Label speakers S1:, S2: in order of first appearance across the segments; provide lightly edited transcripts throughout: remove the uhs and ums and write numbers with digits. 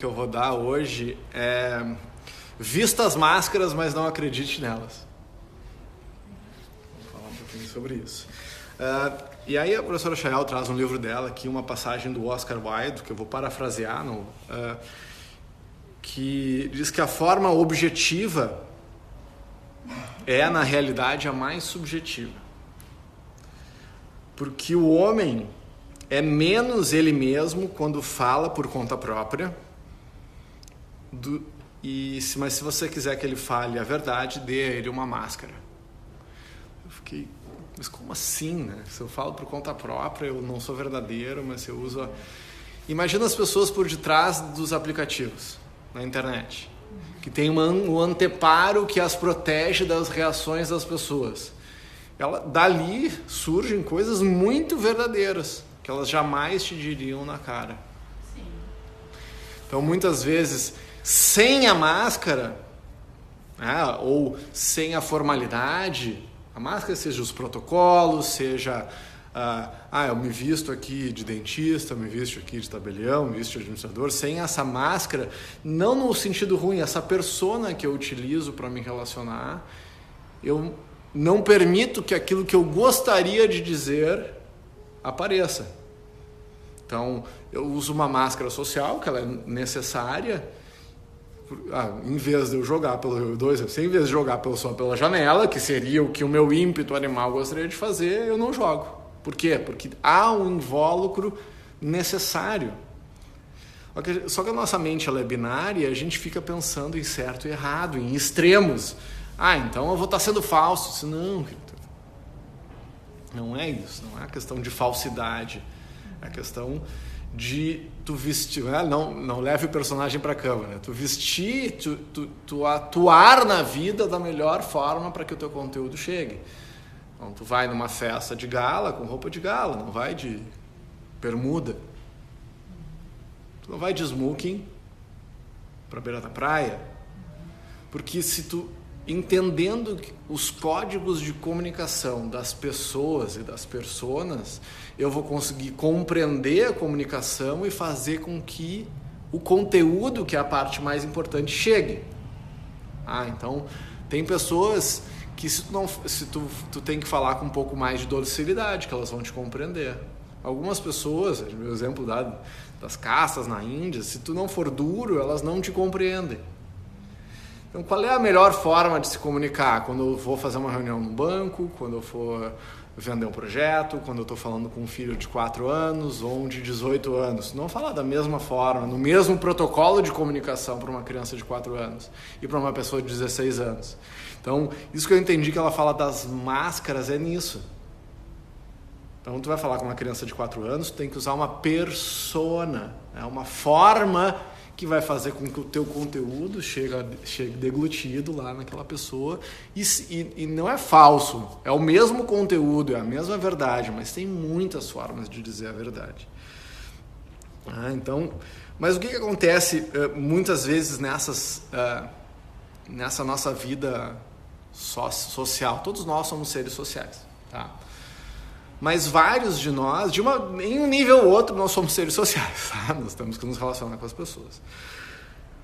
S1: Que eu vou dar hoje é: vista as máscaras, mas não acredite nelas. Vou falar um pouquinho sobre isso. E aí a professora Chayal traz um livro dela aqui, uma passagem do Oscar Wilde, que eu vou parafrasear, que diz que a forma objetiva é, na realidade, a mais subjetiva. Porque o homem é menos ele mesmo quando fala por conta própria, mas se você quiser que ele fale a verdade, dê a ele uma máscara. Eu fiquei, mas como assim, né? Se eu falo por conta própria, eu não sou verdadeiro, mas eu uso... Imagina as pessoas por detrás dos aplicativos na internet, que tem um anteparo que as protege das reações das pessoas. Dali surgem coisas muito verdadeiras, que elas jamais te diriam na cara. Sim. Então, muitas vezes, sem a máscara, né, ou sem a formalidade, a máscara seja os protocolos, seja, eu me visto aqui de dentista, me visto aqui de tabelião, me visto de administrador, sem essa máscara, não no sentido ruim, essa persona que eu utilizo para me relacionar, eu não permito que aquilo que eu gostaria de dizer apareça. Então, eu uso uma máscara social, que ela é necessária. Em vez de eu jogar em vez de jogar só pela janela, que seria o que o meu ímpeto animal gostaria de fazer, eu não jogo. Por quê? Porque há um invólucro necessário. Só que a nossa mente ela é binária, a gente fica pensando em certo e errado, em extremos. Então eu vou estar sendo falso. Não, não é isso. Não é a questão de falsidade. É a questão de tu vestir, não leve o personagem para a cama, né? Tu vestir, tu atuar na vida da melhor forma para que o teu conteúdo chegue. Então tu vai numa festa de gala com roupa de gala, não vai de bermuda. Tu não vai de smoking para beira da praia. Porque se tu entendendo os códigos de comunicação das pessoas e das personas, eu vou conseguir compreender a comunicação e fazer com que o conteúdo, que é a parte mais importante, chegue. Então, tem pessoas que se tu tem que falar com um pouco mais de docilidade, que elas vão te compreender. Algumas pessoas, o exemplo das castas na Índia, se tu não for duro, elas não te compreendem. Então, qual é a melhor forma de se comunicar? Quando eu vou fazer uma reunião no banco, quando eu for vender um projeto, quando eu estou falando com um filho de 4 anos ou um de 18 anos. Não falar da mesma forma, no mesmo protocolo de comunicação para uma criança de 4 anos e para uma pessoa de 16 anos. Então, isso que eu entendi que ela fala das máscaras é nisso. Então, tu vai falar com uma criança de 4 anos, tu tem que usar uma persona, uma forma que vai fazer com que o teu conteúdo chegue deglutido lá naquela pessoa. E não é falso, é o mesmo conteúdo, é a mesma verdade, mas tem muitas formas de dizer a verdade. Mas o que acontece muitas vezes nessa nossa vida social? Todos nós somos seres sociais, tá? Mas vários de nós, em um nível ou outro, nós somos seres sociais, tá? Nós temos que nos relacionar com as pessoas.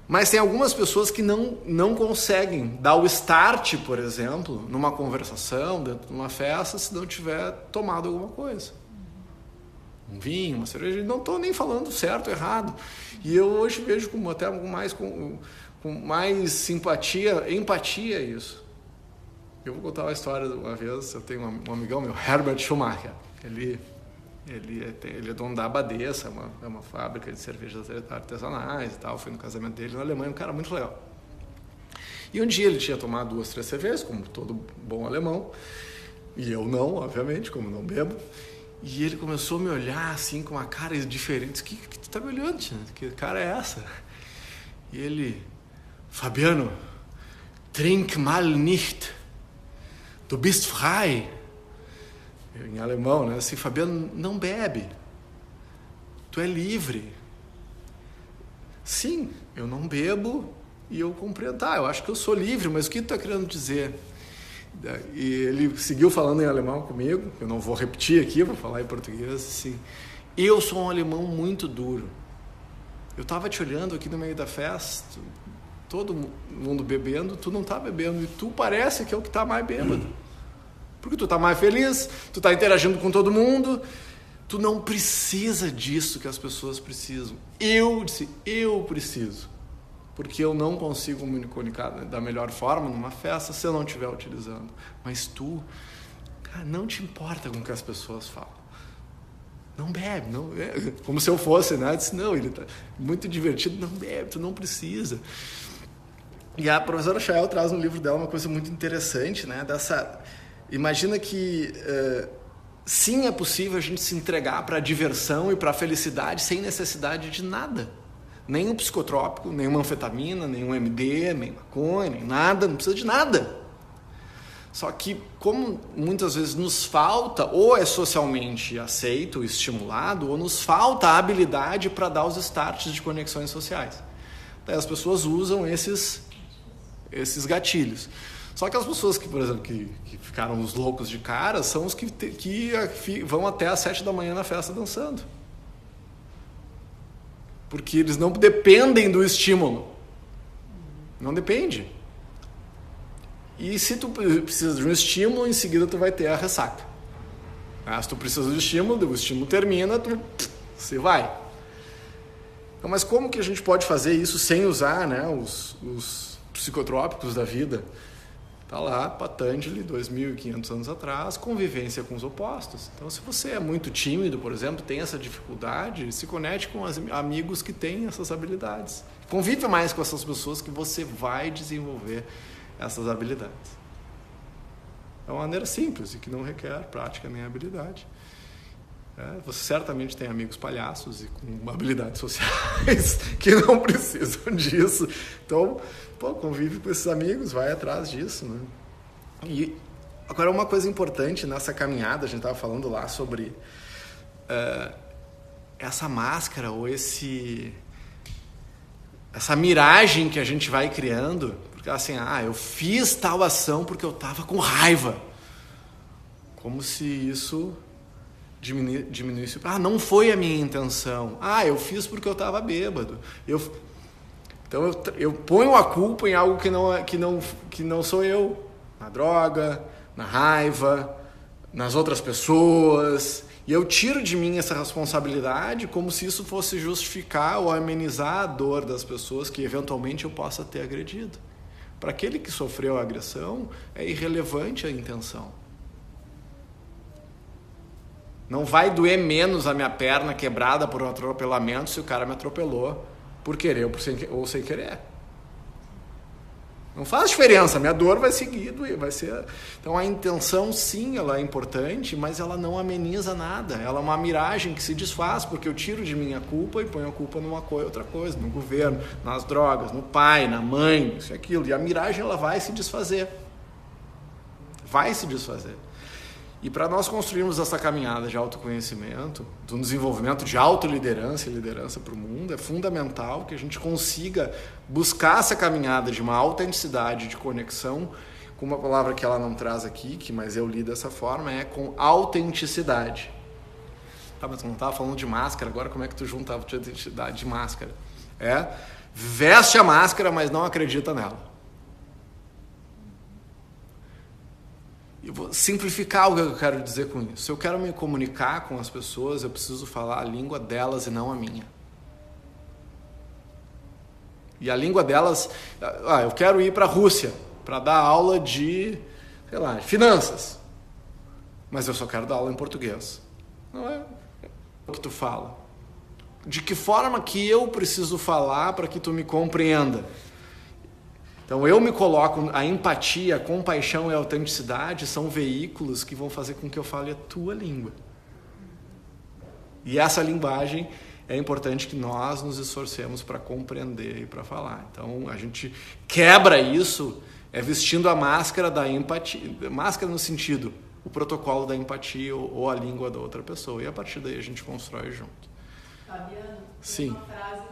S1: Mas tem algumas pessoas que não conseguem dar o start, por exemplo, numa conversação, dentro de uma festa, se não tiver tomado alguma coisa. Um vinho, uma cerveja, não estou nem falando certo ou errado. E eu hoje vejo com mais simpatia, empatia isso. Eu vou contar uma história de uma vez. Eu tenho um amigão meu, Herbert Schumacher. Ele é dono da Abadesa, é uma fábrica de cervejas artesanais e tal. Fui no casamento dele na Alemanha, um cara muito legal. E um dia ele tinha tomado 2, 3 cervejas, como todo bom alemão. E eu não, obviamente, como não bebo. E ele começou a me olhar assim com uma cara diferente. Que tu tá me olhando, tia? Que cara é essa? E ele, Fabiano, trink mal nicht. Du bist frei. Em alemão, né? Assim, Fabiano, não bebe. Tu é livre. Sim, eu não bebo e eu compreendo. Eu acho que eu sou livre, mas o que tu está querendo dizer? E ele seguiu falando em alemão comigo. Eu não vou repetir aqui, vou falar em português. Assim, eu sou um alemão muito duro. Eu estava te olhando aqui no meio da festa, todo mundo bebendo, tu não tá bebendo e tu parece que é o que tá mais bêbado. Porque tu tá mais feliz, tu tá interagindo com todo mundo, tu não precisa disso que as pessoas precisam. Eu preciso. Porque eu não consigo me comunicar da melhor forma numa festa se eu não estiver utilizando. Mas tu, cara, não te importa com o que as pessoas falam. Não bebe, não bebe. Como se eu fosse, né? Eu disse, não, ele tá muito divertido, não bebe, tu não precisa. E a professora Chael traz no livro dela uma coisa muito interessante, né? Imagina que sim, é possível a gente se entregar para a diversão e para a felicidade sem necessidade de nada. Nem um psicotrópico, nem uma anfetamina, nem um MD, nem maconha, nem nada, não precisa de nada. Só que, como muitas vezes nos falta, ou é socialmente aceito, estimulado, ou nos falta a habilidade para dar os starts de conexões sociais. Daí as pessoas usam esses gatilhos. Só que as pessoas que, por exemplo, que ficaram os loucos de cara, são os que vão até às 7 da manhã na festa dançando. Porque eles não dependem do estímulo. Não depende. E se tu precisa de um estímulo, em seguida tu vai ter a ressaca. Se tu precisa do estímulo, o estímulo termina, você vai. Então, mas como que a gente pode fazer isso sem usar, né, os psicotrópicos da vida? Está lá, Patanjali, 2.500 anos atrás, convivência com os opostos. Então, se você é muito tímido, por exemplo, tem essa dificuldade, se conecte com amigos que têm essas habilidades. Convive mais com essas pessoas que você vai desenvolver essas habilidades. É uma maneira simples e que não requer prática nem habilidade. Você certamente tem amigos palhaços e com habilidades sociais que não precisam disso. Então, convive com esses amigos, vai atrás disso, né? E agora uma coisa importante nessa caminhada, a gente estava falando lá sobre essa máscara ou essa miragem que a gente vai criando, porque assim, eu fiz tal ação porque eu estava com raiva. Como se isso diminuísse. Não foi a minha intenção. Eu fiz porque eu estava bêbado. Então eu ponho a culpa em algo que não sou eu. Na droga, na raiva, nas outras pessoas. E eu tiro de mim essa responsabilidade como se isso fosse justificar ou amenizar a dor das pessoas que eventualmente eu possa ter agredido. Para aquele que sofreu a agressão, é irrelevante a intenção. Não vai doer menos a minha perna quebrada por um atropelamento se o cara me atropelou por querer ou sem querer. Não faz diferença, a minha dor vai seguir, vai ser... Então a intenção sim, ela é importante, mas ela não ameniza nada. Ela é uma miragem que se desfaz, porque eu tiro de mim a culpa e ponho a culpa numa outra coisa, no governo, nas drogas, no pai, na mãe, isso e aquilo. E a miragem ela vai se desfazer. Vai se desfazer. E para nós construirmos essa caminhada de autoconhecimento, do desenvolvimento de autoliderança e liderança para o mundo, é fundamental que a gente consiga buscar essa caminhada de uma autenticidade, de conexão, com uma palavra que ela não traz aqui, mas eu li dessa forma, é com autenticidade. Mas tu não estava falando de máscara, agora como é que tu junta a autenticidade de máscara? Veste a máscara, mas não acredita nela. Eu vou simplificar o que eu quero dizer com isso. Se eu quero me comunicar com as pessoas, eu preciso falar a língua delas e não a minha. E a língua delas... eu quero ir para a Rússia para dar aula de, finanças. Mas eu só quero dar aula em português. Não é o que tu fala. De que forma que eu preciso falar para que tu me compreenda? Então eu me coloco, a empatia, a compaixão e a autenticidade são veículos que vão fazer com que eu fale a tua língua. E essa linguagem é importante que nós nos esforcemos para compreender e para falar. Então a gente quebra isso vestindo a máscara da empatia, máscara no sentido, o protocolo da empatia ou a língua da outra pessoa. E a partir daí a gente constrói junto.
S2: Fabiano,
S1: sim.
S2: Uma frase